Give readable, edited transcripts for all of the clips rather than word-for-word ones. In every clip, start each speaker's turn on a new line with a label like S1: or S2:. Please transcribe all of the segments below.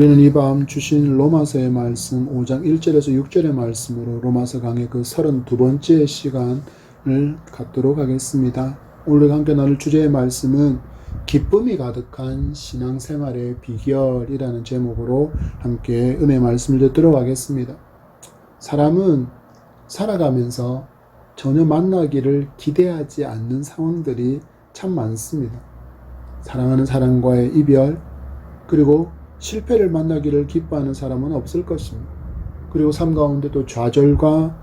S1: 우리는 이 밤 주신 로마서의 말씀 5장 1절에서 6절의 말씀으로 로마서 강의 그 32번째 시간을 갖도록 하겠습니다. 오늘 함께 나눌 주제의 말씀은 기쁨이 가득한 신앙생활의 비결이라는 제목으로 함께 은혜의 말씀을 듣도록 하겠습니다. 사람은 살아가면서 전혀 만나기를 기대하지 않는 상황들이 참 많습니다. 사랑하는 사람과의 이별, 그리고 실패를 만나기를 기뻐하는 사람은 없을 것입니다. 그리고 삶 가운데 또 좌절과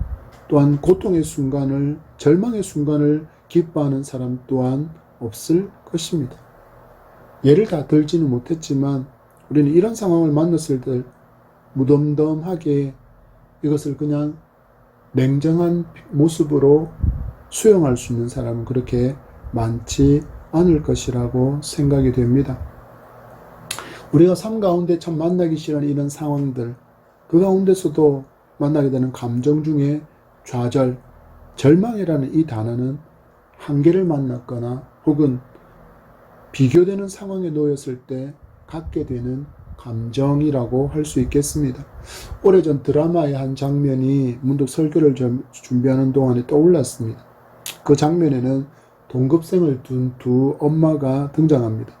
S1: 또한 고통의 순간을, 절망의 순간을 기뻐하는 사람 또한 없을 것입니다. 예를 다 들지는 못했지만 우리는 이런 상황을 만났을 때 무덤덤하게 이것을 그냥 냉정한 모습으로 수용할 수 있는 사람은 그렇게 많지 않을 것이라고 생각이 됩니다. 우리가 삶 가운데 참 만나기 싫은 이런 상황들, 그 가운데서도 만나게 되는 감정 중에 좌절, 절망이라는 이 단어는 한계를 만났거나 혹은 비교되는 상황에 놓였을 때 갖게 되는 감정이라고 할 수 있겠습니다. 오래전 드라마의 한 장면이 문득 설교를 준비하는 동안에 떠올랐습니다. 그 장면에는 동급생을 둔 두 엄마가 등장합니다.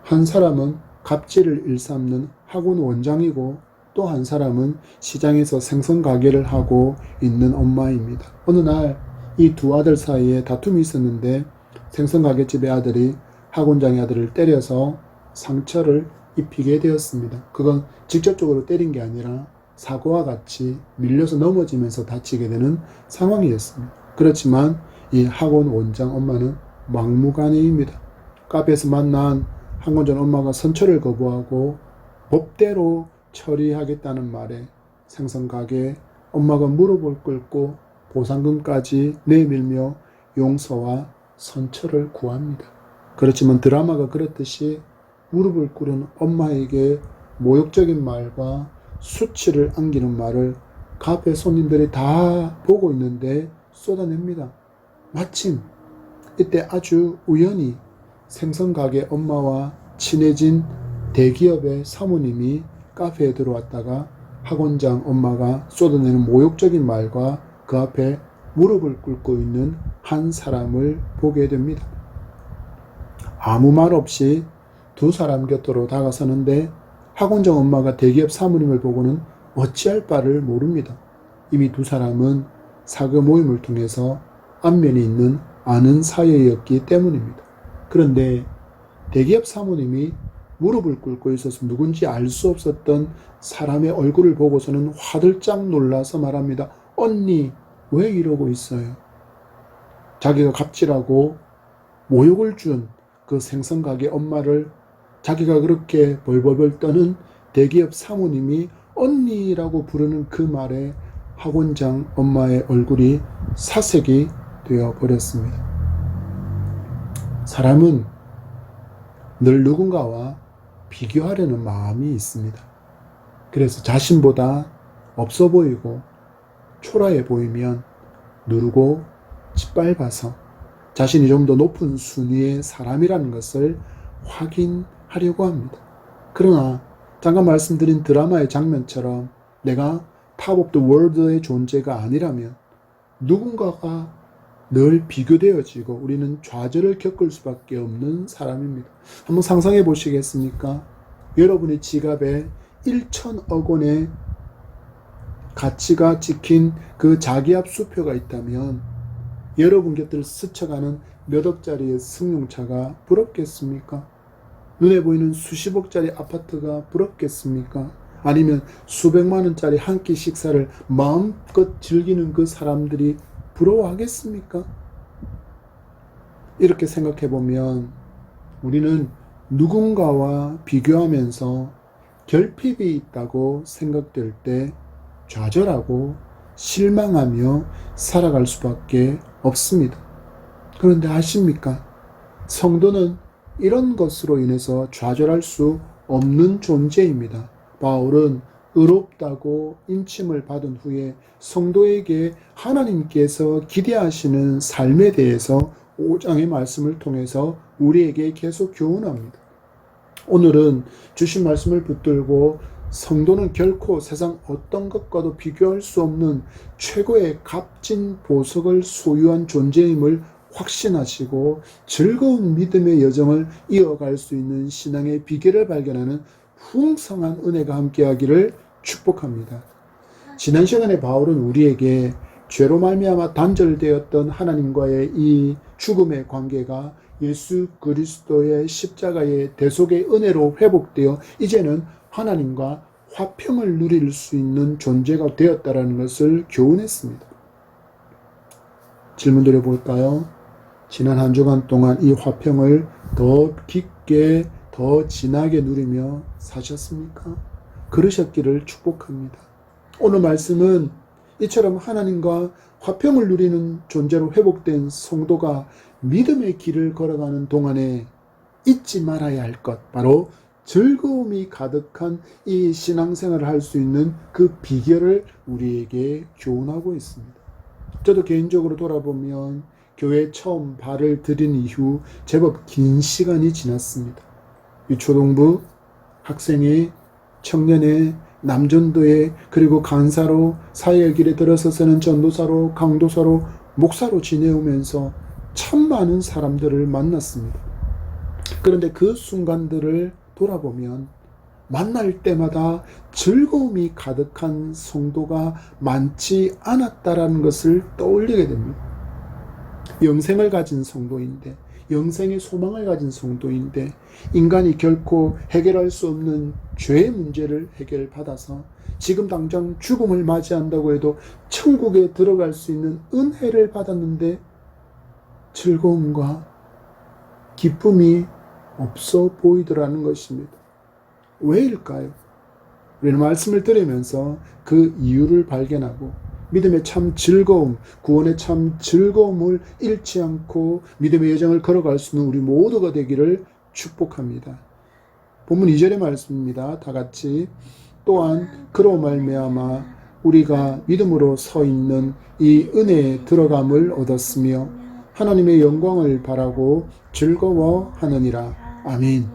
S1: 한 사람은 갑질을 일삼는 학원 원장이고 또 한 사람은 시장에서 생선 가게를 하고 있는 엄마입니다. 어느 날 이 두 아들 사이에 다툼이 있었는데 생선 가게집의 아들이 학원장의 아들을 때려서 상처를 입히게 되었습니다. 그건 직접적으로 때린 게 아니라 사고와 같이 밀려서 넘어지면서 다치게 되는 상황이었습니다. 그렇지만 이 학원 원장 엄마는 막무가내입니다. 카페에서 만난 학원장 엄마가 선처를 거부하고 법대로 처리하겠다는 말에 생선 가게 엄마가 무릎을 꿇고 보상금까지 내밀며 용서와 선처를 구합니다. 그렇지만 드라마가 그렇듯이 무릎을 꿇은 엄마에게 모욕적인 말과 수치를 안기는 말을 카페 손님들이 다 보고 있는데 쏟아냅니다. 마침 이때 아주 우연히 생선가게 엄마와 친해진 대기업의 사모님이 카페에 들어왔다가 학원장 엄마가 쏟아내는 모욕적인 말과 그 앞에 무릎을 꿇고 있는 한 사람을 보게 됩니다. 아무 말 없이 두 사람 곁으로 다가서는데 학원장 엄마가 대기업 사모님을 보고는 어찌할 바를 모릅니다. 이미 두 사람은 사교 모임을 통해서 안면이 있는 아는 사이였기 때문입니다. 그런데 대기업 사모님이 무릎을 꿇고 있어서 누군지 알 수 없었던 사람의 얼굴을 보고서는 화들짝 놀라서 말합니다. 언니, 왜 이러고 있어요? 자기가 갑질하고 모욕을 준 그 생선가게 엄마를 자기가 그렇게 벌벌벌 떠는 대기업 사모님이 언니라고 부르는 그 말에 학원장 엄마의 얼굴이 사색이 되어 버렸습니다. 사람은 늘 누군가와 비교하려는 마음이 있습니다. 그래서 자신보다 없어 보이고 초라해 보이면 누르고 짓밟아서 자신이 좀 더 높은 순위의 사람이라는 것을 확인하려고 합니다. 그러나 잠깐 말씀드린 드라마의 장면처럼 내가 탑 오브 더 월드의 존재가 아니라면 누군가가 늘 비교되어지고 우리는 좌절을 겪을 수밖에 없는 사람입니다. 한번 상상해 보시겠습니까? 여러분의 지갑에 1,000억 원의 가치가 찍힌 그 자기압 수표가 있다면 여러분 곁을 스쳐가는 몇 억짜리의 승용차가 부럽겠습니까? 눈에 보이는 수십억짜리 아파트가 부럽겠습니까? 아니면 수백만 원짜리 한 끼 식사를 마음껏 즐기는 그 사람들이 부러워하겠습니까? 이렇게 생각해 보면 우리는 누군가와 비교하면서 결핍이 있다고 생각될 때 좌절하고 실망하며 살아갈 수밖에 없습니다. 그런데 아십니까? 성도는 이런 것으로 인해서 좌절할 수 없는 존재입니다. 바울은 의롭다고 인침을 받은 후에 성도에게 하나님께서 기대하시는 삶에 대해서 5장의 말씀을 통해서 우리에게 계속 교훈합니다. 오늘은 주신 말씀을 붙들고 성도는 결코 세상 어떤 것과도 비교할 수 없는 최고의 값진 보석을 소유한 존재임을 확신하시고 즐거운 믿음의 여정을 이어갈 수 있는 신앙의 비결을 발견하는 풍성한 은혜가 함께하기를 축복합니다. 지난 시간에 바울은 우리에게 죄로 말미암아 단절되었던 하나님과의 이 죽음의 관계가 예수 그리스도의 십자가의 대속의 은혜로 회복되어 이제는 하나님과 화평을 누릴 수 있는 존재가 되었다라는 것을 교훈했습니다. 질문 드려볼까요? 지난 한 주간 동안 이 화평을 더 깊게 더 진하게 누리며 사셨습니까? 그러셨기를 축복합니다. 오늘 말씀은 이처럼 하나님과 화평을 누리는 존재로 회복된 성도가 믿음의 길을 걸어가는 동안에 잊지 말아야 할 것, 바로 즐거움이 가득한 이 신앙생활을 할 수 있는 그 비결을 우리에게 교훈하고 있습니다. 저도 개인적으로 돌아보면 교회에 처음 발을 들인 이후 제법 긴 시간이 지났습니다. 유초동부, 학생회, 청년회, 남전도회, 그리고 간사로 사회의 길에 들어서서는 전도사로, 강도사로, 목사로 지내오면서 참 많은 사람들을 만났습니다. 그런데 그 순간들을 돌아보면 만날 때마다 즐거움이 가득한 성도가 많지 않았다라는 것을 떠올리게 됩니다. 영생을 가진 성도인데, 영생의 소망을 가진 성도인데, 인간이 결코 해결할 수 없는 죄의 문제를 해결받아서 지금 당장 죽음을 맞이한다고 해도 천국에 들어갈 수 있는 은혜를 받았는데 즐거움과 기쁨이 없어 보이더라는 것입니다. 왜일까요? 우리는 말씀을 들으면서 그 이유를 발견하고 믿음의 참 즐거움, 구원의 참 즐거움을 잃지 않고 믿음의 여정을 걸어갈 수 있는 우리 모두가 되기를 축복합니다. 본문 2절의 말씀입니다. 다 같이. 또한 그로 말미암아 우리가 믿음으로 서 있는 이 은혜에 들어감을 얻었으며 하나님의 영광을 바라고 즐거워하느니라. 아멘.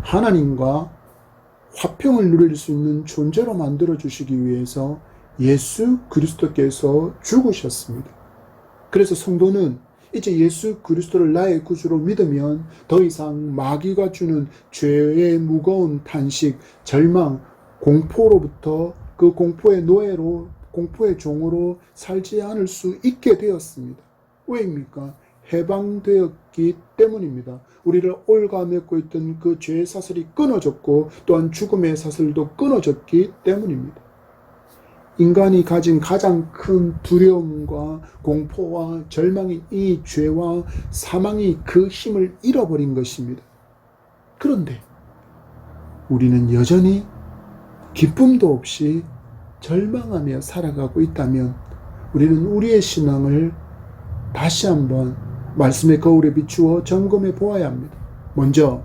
S1: 하나님과 화평을 누릴 수 있는 존재로 만들어 주시기 위해서 예수 그리스도께서 죽으셨습니다. 그래서 성도는 이제 예수 그리스도를 나의 구주로 믿으면 더 이상 마귀가 주는 죄의 무거운 탄식, 절망, 공포로부터 그 공포의 노예로, 공포의 종으로 살지 않을 수 있게 되었습니다. 왜입니까? 해방되었기 때문입니다. 우리를 올가매고 있던 그 죄의 사슬이 끊어졌고 또한 죽음의 사슬도 끊어졌기 때문입니다. 인간이 가진 가장 큰 두려움과 공포와 절망이 이 죄와 사망이 그 힘을 잃어버린 것입니다. 그런데 우리는 여전히 기쁨도 없이 절망하며 살아가고 있다면 우리는 우리의 신앙을 다시 한번 말씀의 거울에 비추어 점검해 보아야 합니다. 먼저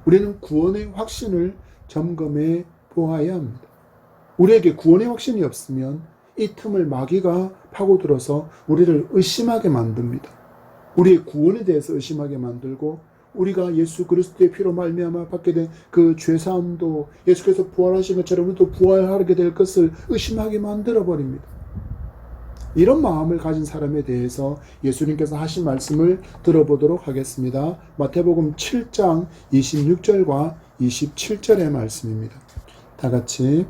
S1: 우리는 구원의 확신을 점검해 보아야 합니다. 우리에게 구원의 확신이 없으면 이 틈을 마귀가 파고들어서 우리를 의심하게 만듭니다. 우리의 구원에 대해서 의심하게 만들고 우리가 예수 그리스도의 피로 말미암아 받게 된 그 죄사함도 예수께서 부활하신 것처럼 우리도 부활하게 될 것을 의심하게 만들어버립니다. 이런 마음을 가진 사람에 대해서 예수님께서 하신 말씀을 들어보도록 하겠습니다. 마태복음 7장 26절과 27절의 말씀입니다. 다 같이.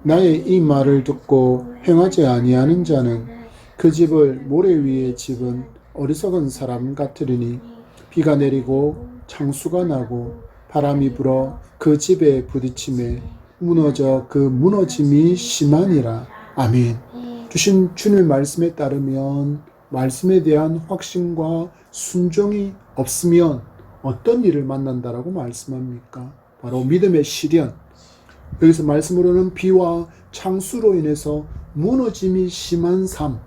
S1: 나의 이 말을 듣고 행하지 아니하는 자는 그 집을 모래 위에 집은 어리석은 사람 같으리니 비가 내리고 창수가 나고 바람이 불어 그 집에 부딪힘에 무너져 그 무너짐이 심하니라. 아멘. 주신 주님의 말씀에 따르면 말씀에 대한 확신과 순종이 없으면 어떤 일을 만난다라고 말씀합니까? 바로 믿음의 시련. 여기서 말씀으로는 비와 창수로 인해서 무너짐이 심한 삶.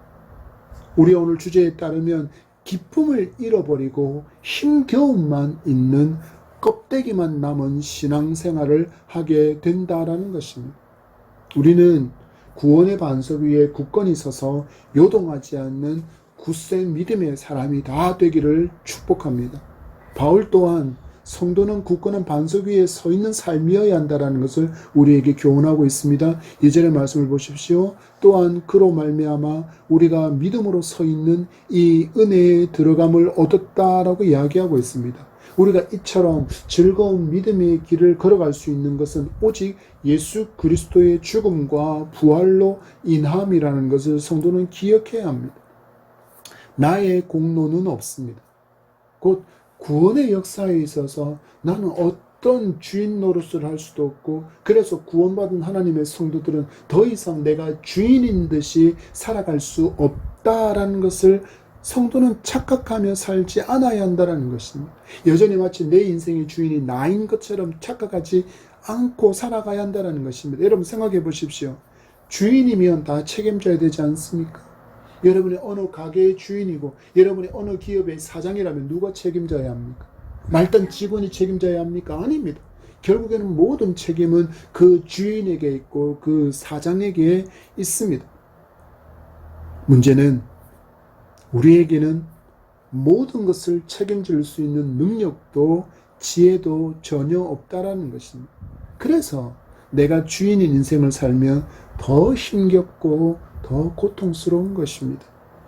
S1: 우리 오늘 주제에 따르면 기쁨을 잃어버리고 힘겨움만 있는 껍데기만 남은 신앙생활을 하게 된다라는 것입니다. 우리는 구원의 반석 위에 굳건히 서서 요동하지 않는 굳센 믿음의 사람이 다 되기를 축복합니다. 바울 또한 성도는 굳건한 반석 위에 서 있는 삶이어야 한다는 것을 우리에게 교훈하고 있습니다. 2절의 말씀을 보십시오. 또한 그로 말미암아 우리가 믿음으로 서 있는 이 은혜의 들어감을 얻었다라고 이야기하고 있습니다. 우리가 이처럼 즐거운 믿음의 길을 걸어갈 수 있는 것은 오직 예수 그리스도의 죽음과 부활로 인함이라는 것을 성도는 기억해야 합니다. 나의 공로는 없습니다. 곧 구원의 역사에 있어서 나는 어떤 주인 노릇을 할 수도 없고, 그래서 구원받은 하나님의 성도들은 더 이상 내가 주인인 듯이 살아갈 수 없다라는 것을 성도는 착각하며 살지 않아야 한다는 것입니다. 여전히 마치 내 인생의 주인이 나인 것처럼 착각하지 않고 살아가야 한다는 것입니다. 여러분 생각해 보십시오. 주인이면 다 책임져야 되지 않습니까? 여러분이 어느 가게의 주인이고 여러분이 어느 기업의 사장이라면 누가 책임져야 합니까? 말단 직원이 책임져야 합니까? 아닙니다. 결국에는 모든 책임은 그 주인에게 있고 그 사장에게 있습니다. 문제는 우리에게는 모든 것을 책임질 수 있는 능력도 지혜도 전혀 없다라는 것입니다. 그래서 내가 주인인 인생을 살면 더 힘겹고 더 고통스러운 것입니다.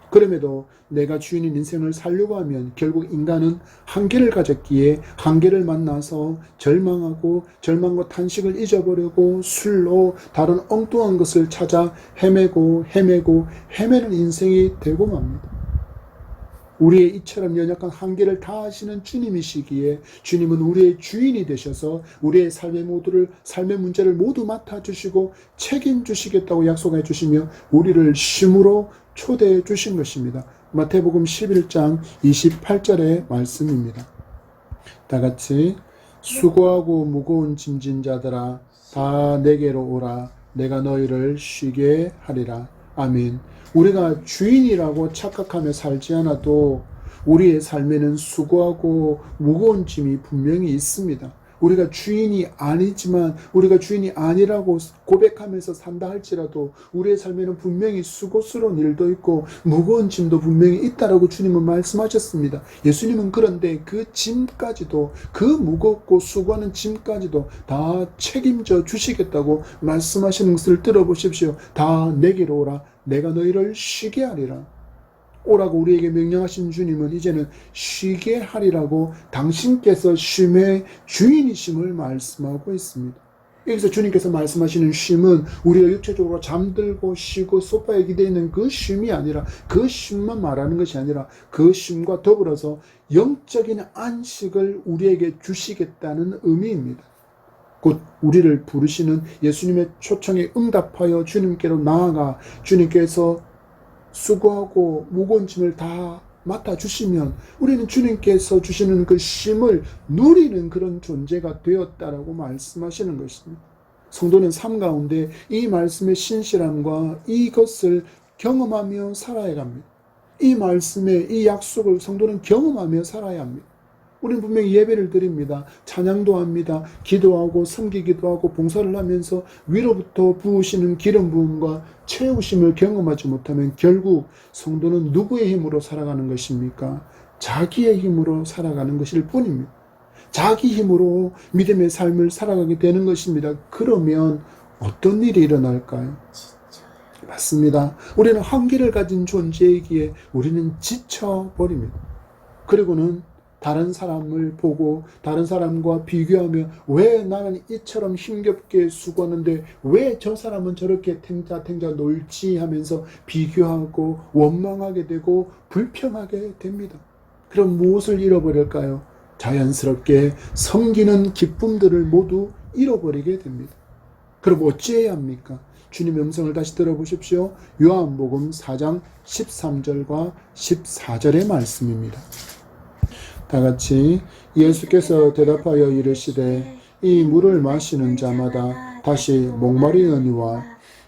S1: 그럼에도 내가 주인인 인생을 살려고 하면 결국 인간은 한계를 가졌기에 한계를 만나서 절망하고 절망과 탄식을 잊어버리고 술로 다른 엉뚱한 것을 찾아 헤매고 헤매는 인생이 되고 맙니다. 우리의 이처럼 연약한 한계를 다 아시는 주님이시기에 주님은 우리의 주인이 되셔서 우리의 삶의 문제를 모두 맡아주시고 책임주시겠다고 약속해 주시며 우리를 쉼으로 초대해 주신 것입니다. 마태복음 11장 28절의 말씀입니다. 다 같이 수고하고 무거운 짐진 자들아 다 내게로 오라 내가 너희를 쉬게 하리라. 아멘. 우리가 주인이라고 착각하며 살지 않아도 우리의 삶에는 수고하고 무거운 짐이 분명히 있습니다. 우리가 주인이 아니지만 우리가 주인이 아니라고 고백하면서 산다 할지라도 우리의 삶에는 분명히 수고스러운 일도 있고 무거운 짐도 분명히 있다라고 주님은 말씀하셨습니다. 예수님은 그런데 그 짐까지도 그 무겁고 수고하는 짐까지도 다 책임져 주시겠다고 말씀하시는 것을 들어보십시오. 다 내게로 오라 내가 너희를 쉬게 하리라. 오라고 우리에게 명령하신 주님은 이제는 쉬게 하리라고 당신께서 쉼의 주인이심을 말씀하고 있습니다. 여기서 주님께서 말씀하시는 쉼은 우리가 육체적으로 잠들고 쉬고 소파에 기대 있는 그 쉼이 아니라 그 쉼만 말하는 것이 아니라 그 쉼과 더불어서 영적인 안식을 우리에게 주시겠다는 의미입니다. 곧 우리를 부르시는 예수님의 초청에 응답하여 주님께로 나아가 주님께서 수고하고 무거운 짐을 다 맡아주시면 우리는 주님께서 주시는 그 쉼을 누리는 그런 존재가 되었다라고 말씀하시는 것입니다. 성도는 삶 가운데 이 말씀의 신실함과 이것을 경험하며 살아야 합니다. 이 말씀의 이 약속을 성도는 경험하며 살아야 합니다. 우리는 분명히 예배를 드립니다. 찬양도 합니다. 기도하고 섬기기도 하고 봉사를 하면서 위로부터 부으시는 기름 부음과 채우심을 경험하지 못하면 결국 성도는 누구의 힘으로 살아가는 것입니까? 자기의 힘으로 살아가는 것일 뿐입니다. 자기 힘으로 믿음의 삶을 살아가게 되는 것입니다. 그러면 어떤 일이 일어날까요? 맞습니다. 우리는 한계를 가진 존재이기에 우리는 지쳐버립니다. 그리고는 다른 사람을 보고 다른 사람과 비교하며 왜 나는 이처럼 힘겹게 수고하는데 왜 저 사람은 저렇게 탱자 놀지 하면서 비교하고 원망하게 되고 불평하게 됩니다. 그럼 무엇을 잃어버릴까요? 자연스럽게 섬기는 기쁨들을 모두 잃어버리게 됩니다. 그럼 어찌해야 합니까? 주님의 음성을 다시 들어보십시오. 요한복음 4장 13절과 14절의 말씀입니다. 다 같이 예수께서 대답하여 이르시되 이 물을 마시는 자마다 다시 목마르느니와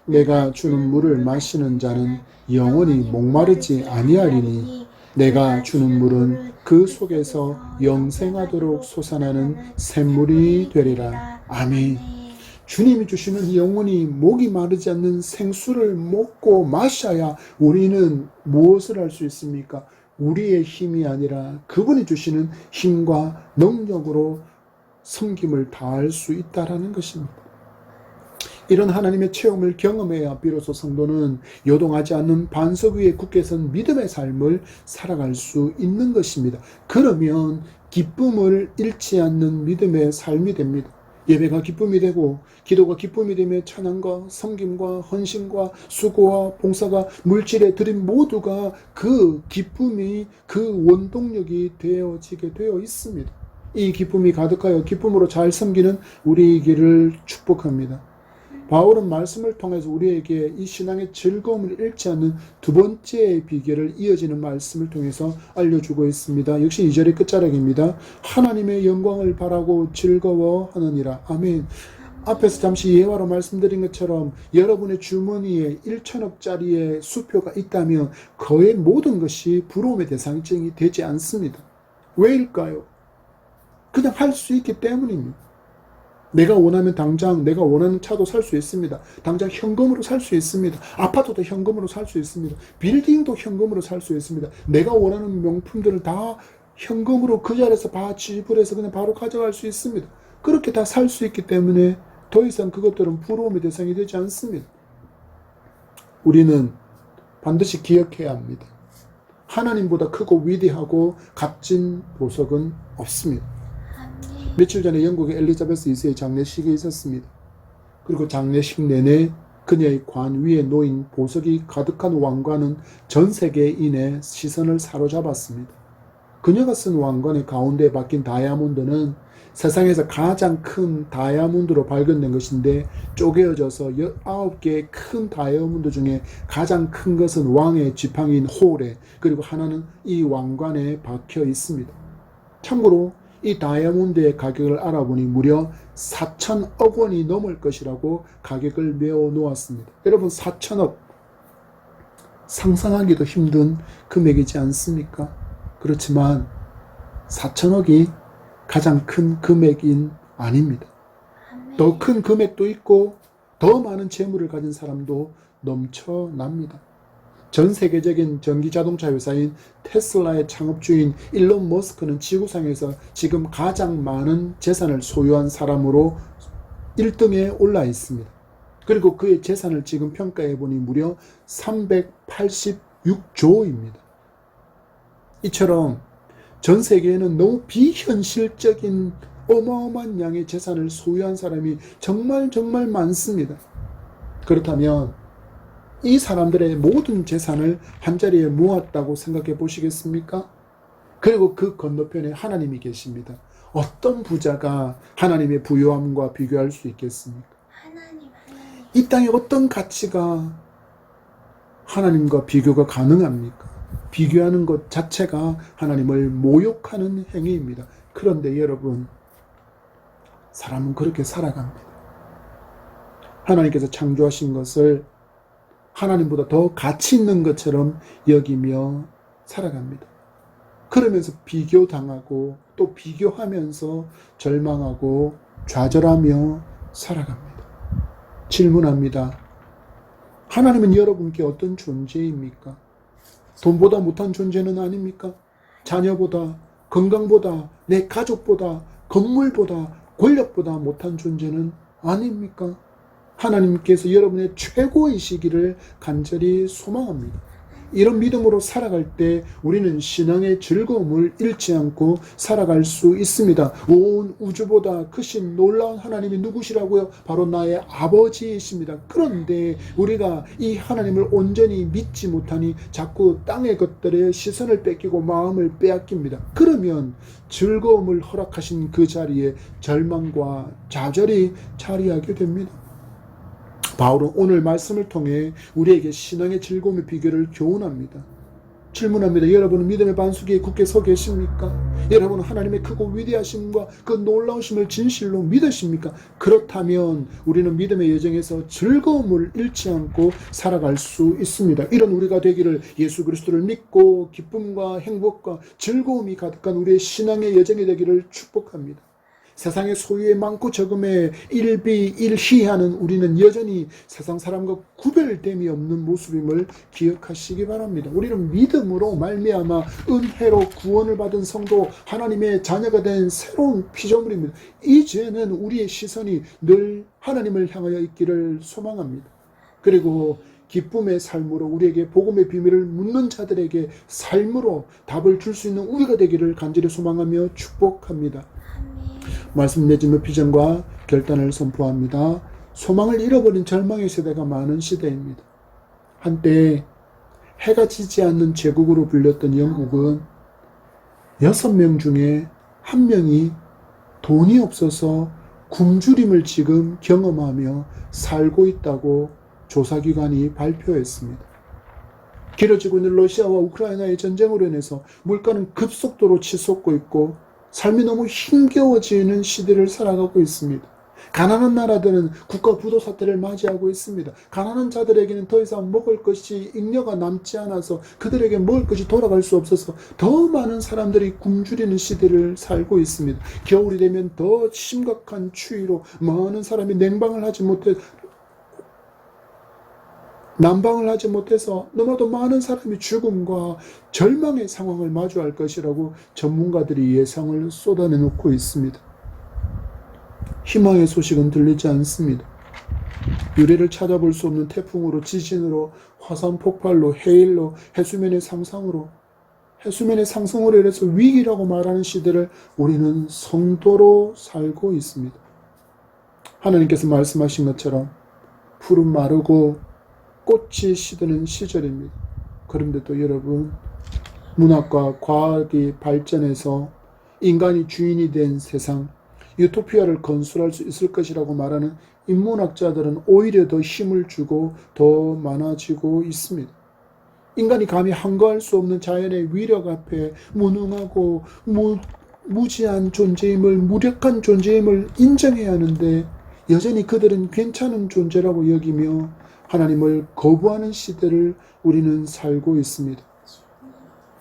S1: 내가 주는 물을 마시는 자는 영원히 목마르지 아니하리니 내가 주는 물은 그 속에서 영생하도록 솟아나는 샘물이 되리라. 아멘. 주님이 주시는 영원히 목이 마르지 않는 생수를 먹고 마셔야 우리는 무엇을 할 수 있습니까? 우리의 힘이 아니라 그분이 주시는 힘과 능력으로 섬김을 다할 수 있다라는 것입니다. 이런 하나님의 체험을 경험해야 비로소 성도는 요동하지 않는 반석 위에 굳게 선 믿음의 삶을 살아갈 수 있는 것입니다. 그러면 기쁨을 잃지 않는 믿음의 삶이 됩니다. 예배가 기쁨이 되고 기도가 기쁨이 되며 찬양과 섬김과 헌신과 수고와 봉사가 물질의 드림 모두가 그 기쁨이 그 원동력이 되어지게 되어 있습니다. 이 기쁨이 가득하여 기쁨으로 잘 섬기는 우리에게를 축복합니다. 바울은 말씀을 통해서 우리에게 이 신앙의 즐거움을 잃지 않는 두 번째의 비결을 이어지는 말씀을 통해서 알려주고 있습니다. 역시 2절의 끝자락입니다. 하나님의 영광을 바라고 즐거워하느니라. 아멘. 앞에서 잠시 예화로 말씀드린 것처럼 여러분의 주머니에 1천억짜리의 수표가 있다면 거의 모든 것이 부러움의 대상이 되지 않습니다. 왜일까요? 그냥 할 수 있기 때문입니다. 내가 원하면 당장 내가 원하는 차도 살 수 있습니다. 당장 현금으로 살 수 있습니다. 아파트도 현금으로 살 수 있습니다. 빌딩도 현금으로 살 수 있습니다. 내가 원하는 명품들을 다 현금으로 그 자리에서 다 지불해서 그냥 바로 가져갈 수 있습니다. 그렇게 다 살 수 있기 때문에 더 이상 그것들은 부러움의 대상이 되지 않습니다. 우리는 반드시 기억해야 합니다. 하나님보다 크고 위대하고 값진 보석은 없습니다. 며칠 전에 영국의 엘리자베스 2세의 장례식이 있었습니다. 그리고 장례식 내내 그녀의 관 위에 놓인 보석이 가득한 왕관은 전 세계인의 시선을 사로잡았습니다. 그녀가 쓴 왕관의 가운데에 박힌 다이아몬드는 세상에서 가장 큰 다이아몬드로 발견된 것인데 쪼개어져서 19개의 큰 다이아몬드 중에 가장 큰 것은 왕의 지팡이인 호레, 그리고 하나는 이 왕관에 박혀 있습니다. 참고로 이 다이아몬드의 가격을 알아보니 무려 4천억 원이 넘을 것이라고 가격을 메워 놓았습니다. 여러분, 4천억 상상하기도 힘든 금액이지 않습니까? 그렇지만 4천억이 가장 큰 금액인 아닙니다. 더 큰 금액도 있고 더 많은 재물을 가진 사람도 넘쳐납니다. 전 세계적인 전기자동차 회사인 테슬라의 창업주인 일론 머스크는 지구상에서 지금 가장 많은 재산을 소유한 사람으로 1등에 올라 있습니다. 그리고 그의 재산을 지금 평가해 보니 무려 386조입니다. 이처럼 전 세계에는 너무 비현실적인 어마어마한 양의 재산을 소유한 사람이 정말 많습니다. 그렇다면 이 사람들의 모든 재산을 한자리에 모았다고 생각해 보시겠습니까? 그리고 그 건너편에 하나님이 계십니다. 어떤 부자가 하나님의 부요함과 비교할 수 있겠습니까? 이 땅에 어떤 가치가 하나님과 비교가 가능합니까? 비교하는 것 자체가 하나님을 모욕하는 행위입니다. 그런데 여러분, 사람은 그렇게 살아갑니다. 하나님께서 창조하신 것을 하나님보다 더 가치 있는 것처럼 여기며 살아갑니다. 그러면서 비교당하고 또 비교하면서 절망하고 좌절하며 살아갑니다. 질문합니다. 하나님은 여러분께 어떤 존재입니까? 돈보다 못한 존재는 아닙니까? 자녀보다, 건강보다, 내 가족보다, 건물보다, 권력보다 못한 존재는 아닙니까? 하나님께서 여러분의 최고이시기를 간절히 소망합니다. 이런 믿음으로 살아갈 때 우리는 신앙의 즐거움을 잃지 않고 살아갈 수 있습니다. 온 우주보다 크신 놀라운 하나님이 누구시라고요? 바로 나의 아버지이십니다. 그런데 우리가 이 하나님을 온전히 믿지 못하니 자꾸 땅의 것들에 시선을 뺏기고 마음을 빼앗깁니다. 그러면 즐거움을 허락하신 그 자리에 절망과 좌절이 자리하게 됩니다. 바울은 오늘 말씀을 통해 우리에게 신앙의 즐거움의 비결을 교훈합니다. 질문합니다. 여러분은 믿음의 반석 위에 굳게 서 계십니까? 여러분은 하나님의 크고 위대하심과 그 놀라우심을 진실로 믿으십니까? 그렇다면 우리는 믿음의 여정에서 즐거움을 잃지 않고 살아갈 수 있습니다. 이런 우리가 되기를, 예수 그리스도를 믿고 기쁨과 행복과 즐거움이 가득한 우리의 신앙의 여정이 되기를 축복합니다. 세상의 소유의 많고 적음에 일희하는 우리는 여전히 세상 사람과 구별됨이 없는 모습임을 기억하시기 바랍니다. 우리는 믿음으로 말미암아 은혜로 구원을 받은 성도, 하나님의 자녀가 된 새로운 피조물입니다. 이제는 우리의 시선이 늘 하나님을 향하여 있기를 소망합니다. 그리고 기쁨의 삶으로 우리에게 복음의 비밀을 묻는 자들에게 삶으로 답을 줄 수 있는 우리가 되기를 간절히 소망하며 축복합니다. 말씀 내지며 비전과 결단을 선포합니다. 소망을 잃어버린 절망의 세대가 많은 시대입니다. 한때 해가 지지 않는 제국으로 불렸던 영국은 6명 중에 1명이 돈이 없어서 굶주림을 지금 경험하며 살고 있다고 조사기관이 발표했습니다. 길어지고 있는 러시아와 우크라이나의 전쟁으로 인해서 물가는 급속도로 치솟고 있고 삶이 너무 힘겨워지는 시대를 살아가고 있습니다. 가난한 나라들은 국가 부도 사태를 맞이하고 있습니다. 가난한 자들에게는 더 이상 먹을 것이 잉여가 남지 않아서 그들에게 먹을 것이 돌아갈 수 없어서 더 많은 사람들이 굶주리는 시대를 살고 있습니다. 겨울이 되면 더 심각한 추위로 많은 사람이 난방을 하지 못해서 너무나도 많은 사람이 죽음과 절망의 상황을 마주할 것이라고 전문가들이 예상을 쏟아내놓고 있습니다. 희망의 소식은 들리지 않습니다. 유례를 찾아볼 수 없는 태풍으로, 지진으로, 화산 폭발로, 해일로, 해수면의 상승으로 인해서 위기라고 말하는 시대를 우리는 성도로 살고 있습니다. 하나님께서 말씀하신 것처럼 푸른 마르고 꽃이 시드는 시절입니다. 그런데도 여러분, 문학과 과학이 발전해서 인간이 주인이 된 세상, 유토피아를 건설할 수 있을 것이라고 말하는 인문학자들은 오히려 더 힘을 주고 더 많아지고 있습니다. 인간이 감히 항거할 수 없는 자연의 위력 앞에 무능하고 무지한 존재임을, 무력한 존재임을 인정해야 하는데 여전히 그들은 괜찮은 존재라고 여기며 하나님을 거부하는 시대를 우리는 살고 있습니다.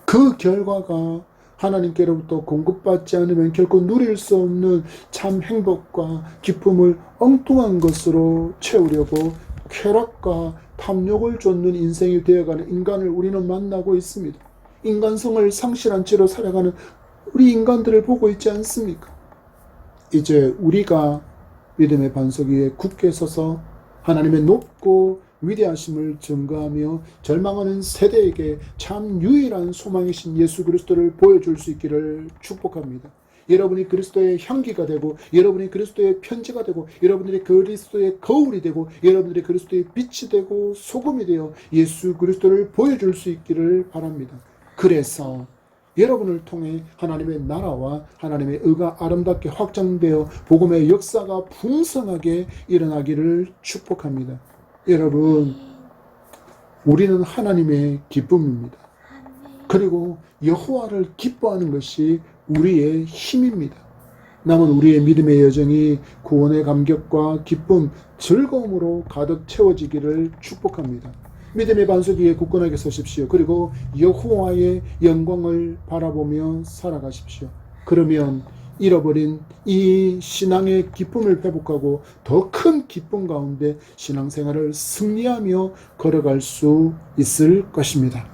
S1: 그 결과가 하나님께로부터 공급받지 않으면 결코 누릴 수 없는 참 행복과 기쁨을 엉뚱한 것으로 채우려고 쾌락과 탐욕을 좇는 인생이 되어가는 인간을 우리는 만나고 있습니다. 인간성을 상실한 채로 살아가는 우리 인간들을 보고 있지 않습니까? 이제 우리가 믿음의 반석 위에 굳게 서서 하나님의 높고 위대하심을 증거하며 절망하는 세대에게 참 유일한 소망이신 예수 그리스도를 보여줄 수 있기를 축복합니다. 여러분이 그리스도의 향기가 되고, 여러분이 그리스도의 편지가 되고, 여러분들이 그리스도의 거울이 되고, 여러분들이 그리스도의 빛이 되고 소금이 되어 예수 그리스도를 보여줄 수 있기를 바랍니다. 그래서 여러분을 통해 하나님의 나라와 하나님의 의가 아름답게 확장되어 복음의 역사가 풍성하게 일어나기를 축복합니다. 여러분, 우리는 하나님의 기쁨입니다. 그리고 여호와를 기뻐하는 것이 우리의 힘입니다. 남은 우리의 믿음의 여정이 구원의 감격과 기쁨, 즐거움으로 가득 채워지기를 축복합니다. 믿음의 반석 위에 굳건하게 서십시오. 그리고 여호와의 영광을 바라보며 살아가십시오. 그러면 잃어버린 이 신앙의 기쁨을 회복하고 더 큰 기쁨 가운데 신앙생활을 승리하며 걸어갈 수 있을 것입니다.